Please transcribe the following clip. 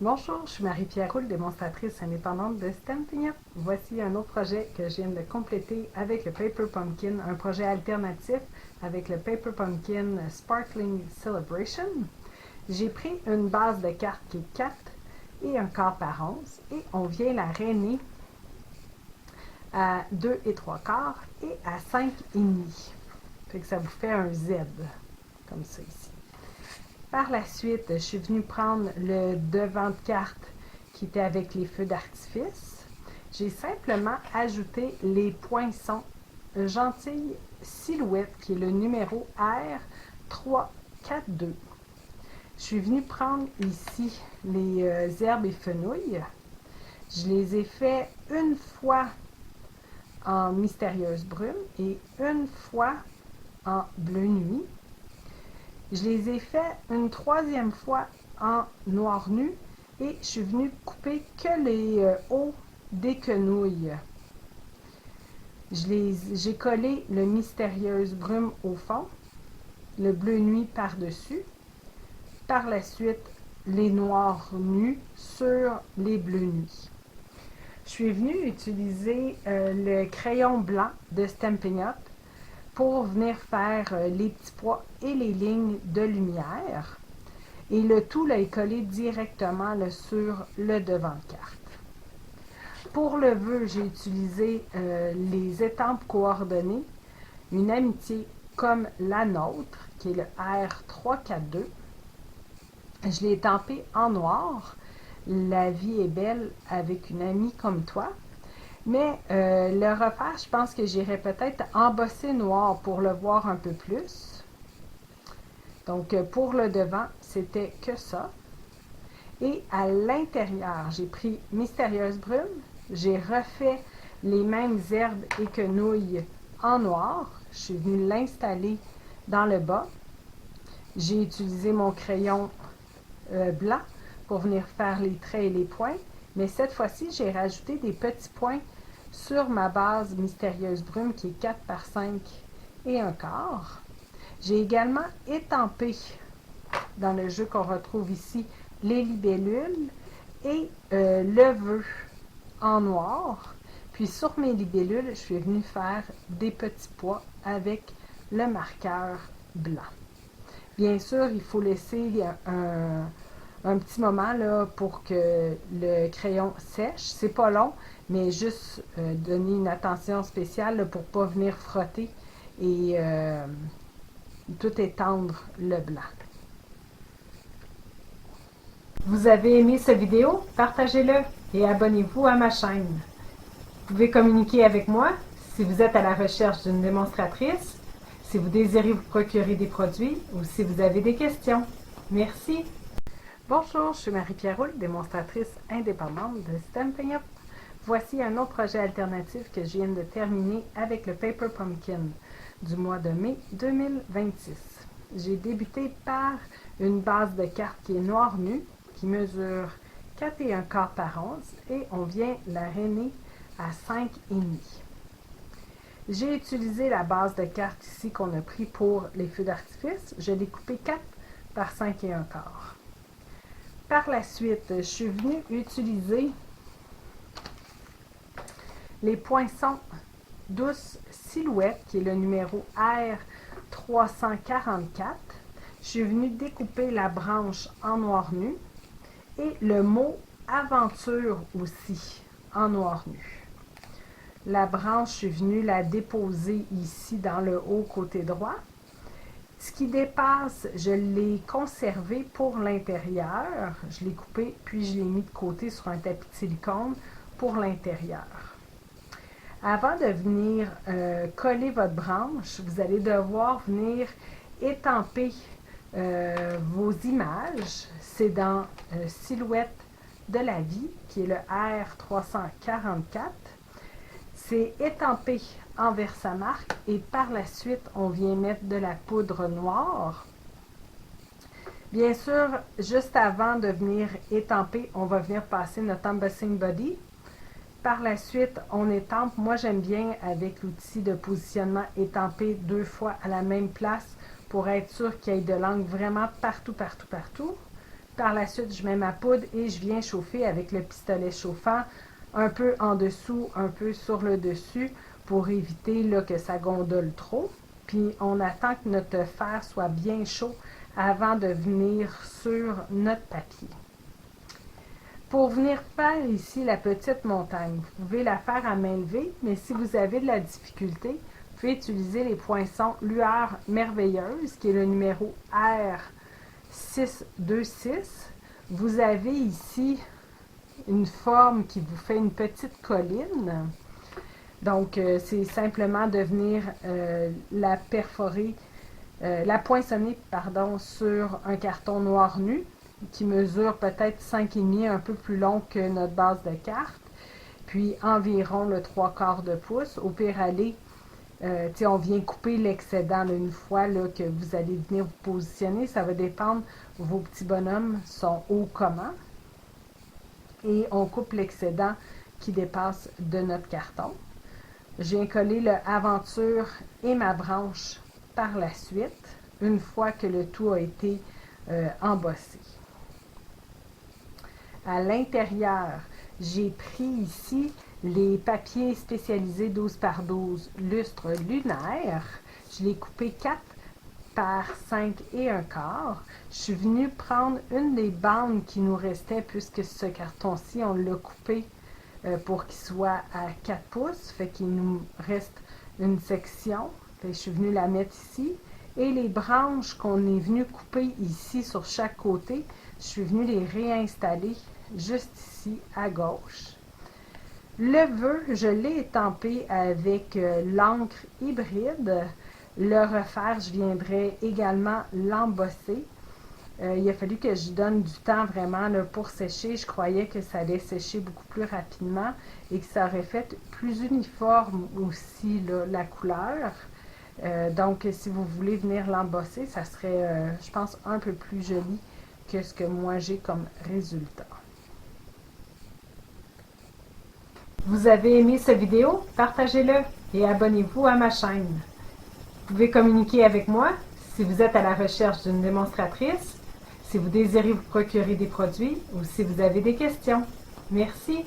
Bonjour, je suis Marie-Pierre Roule, démonstratrice indépendante de Stampin' Up. Voici un autre projet que je viens de compléter avec le Paper Pumpkin, un projet alternatif avec le Paper Pumpkin Sparkling Celebration. J'ai pris une base de cartes qui est 4 et un quart par 11 et on vient la rainer à 2 et 3 quarts et à 5 et demi. Fait que ça vous fait un Z, comme ça ici. Par la suite, je suis venue prendre le devant de carte qui était avec les feux d'artifice. J'ai simplement ajouté les poinçons Gentille Silhouette, qui est le numéro R342. Je suis venue prendre ici les herbes et fenouilles. Je les ai fait une fois en mystérieuse brume et une fois en bleu nuit. Je les ai fait une troisième fois en noir nu et je suis venue couper que les hauts des quenouilles. J'ai collé le mystérieuse brume au fond, le bleu nuit par-dessus. Par la suite, les noirs nus sur les bleus nuits. Je suis venue utiliser le crayon blanc de Stampin' Up pour venir faire les petits pois et les lignes de lumière. Et le tout là, est collé directement là, sur le devant de carte. Pour le vœu, j'ai utilisé les étampes coordonnées, une amitié comme la nôtre, qui est le R342. Je l'ai étampé en noir. La vie est belle avec une amie comme toi. Mais le refaire, je pense que j'irai peut-être embosser noir pour le voir un peu plus. Donc, pour le devant, c'était que ça. Et à l'intérieur, j'ai pris Mystérieuse Brume. J'ai refait les mêmes herbes et quenouilles en noir. Je suis venue l'installer dans le bas. J'ai utilisé mon crayon blanc pour venir faire les traits et les points. Mais cette fois-ci, j'ai rajouté des petits points sur ma base Mystérieuse Brume qui est 4 par 5 et un quart. J'ai également étampé dans le jeu qu'on retrouve ici les libellules et le vœu en noir. Puis sur mes libellules, je suis venue faire des petits pois avec le marqueur blanc. Bien sûr, il faut laisser un petit moment là, pour que le crayon sèche. C'est pas long, mais juste donner une attention spéciale là, pour ne pas venir frotter et tout étendre le blanc. Vous avez aimé cette vidéo? Partagez-le et abonnez-vous à ma chaîne. Vous pouvez communiquer avec moi si vous êtes à la recherche d'une démonstratrice, si vous désirez vous procurer des produits ou si vous avez des questions. Merci! Bonjour, je suis Marie-Pierre Roule, démonstratrice indépendante de Stampin' Up. Voici un autre projet alternatif que je viens de terminer avec le Paper Pumpkin du mois de mai 2026. J'ai débuté par une base de cartes qui est noir nu, qui mesure 4 et un quart par 11 et on vient la rainer à 5 et demi. J'ai utilisé la base de cartes ici qu'on a pris pour les feux d'artifice. Je l'ai coupé 4 par 5 et un quart. Par la suite, je suis venue utiliser les poinçons Douce Silhouette, qui est le numéro R344. Je suis venue découper la branche en noir nu et le mot Aventure aussi en noir nu. La branche, je suis venue la déposer ici dans le haut côté droit. Ce qui dépasse, je l'ai conservé pour l'intérieur. Je l'ai coupé, puis je l'ai mis de côté sur un tapis de silicone pour l'intérieur. Avant de venir coller votre branche, vous allez devoir venir étamper vos images. C'est dans Silhouette de la vie, qui est le R344. C'est étampé envers sa marque et par la suite, on vient mettre de la poudre noire. Bien sûr, juste avant de venir étamper, on va venir passer notre embossing body. Par la suite, on étampe. Moi, j'aime bien avec l'outil de positionnement étamper 2 fois à la même place pour être sûr qu'il y ait de l'encre vraiment partout, partout, partout. Par la suite, je mets ma poudre et je viens chauffer avec le pistolet chauffant, un peu en dessous, un peu sur le dessus, pour éviter là, que ça gondole trop. Puis on attend que notre fer soit bien chaud avant de venir sur notre papier. Pour venir faire ici la petite montagne, vous pouvez la faire à main levée, mais si vous avez de la difficulté, vous pouvez utiliser les poinçons Lueur Merveilleuse, qui est le numéro R626. Vous avez ici une forme qui vous fait une petite colline. Donc, c'est simplement de venir la perforer, la poinçonner, pardon, sur un carton noir nu qui mesure peut-être 5,5, un peu plus long que notre base de carte, puis environ le 3/4 de pouce. Au pire aller, on vient couper l'excédent une fois là, que vous allez venir vous positionner. Ça va dépendre, vos petits bonhommes sont hauts comment. Et on coupe l'excédent qui dépasse de notre carton. Je viens coller le Aventure et ma branche par la suite, une fois que le tout a été embossé. À l'intérieur, j'ai pris ici les papiers spécialisés 12 par 12 lustre lunaire. Je l'ai coupé 4 par 5 et un quart. Je suis venue prendre une des bandes qui nous restait, puisque ce carton-ci, on l'a coupé pour qu'il soit à 4 pouces. Fait qu'il nous reste une section. Fait que je suis venue la mettre ici. Et les branches qu'on est venu couper ici sur chaque côté, je suis venue les réinstaller juste ici à gauche. Le vœu, je l'ai étampé avec l'encre hybride. Le refaire, je viendrai également l'embosser. Il a fallu que je donne du temps vraiment là, pour sécher. Je croyais que ça allait sécher beaucoup plus rapidement et que ça aurait fait plus uniforme aussi là, la couleur. Donc, si vous voulez venir l'embosser, ça serait, je pense, un peu plus joli que ce que moi j'ai comme résultat. Vous avez aimé cette vidéo? Partagez-le et abonnez-vous à ma chaîne. Vous pouvez communiquer avec moi si vous êtes à la recherche d'une démonstratrice, si vous désirez vous procurer des produits ou si vous avez des questions. Merci.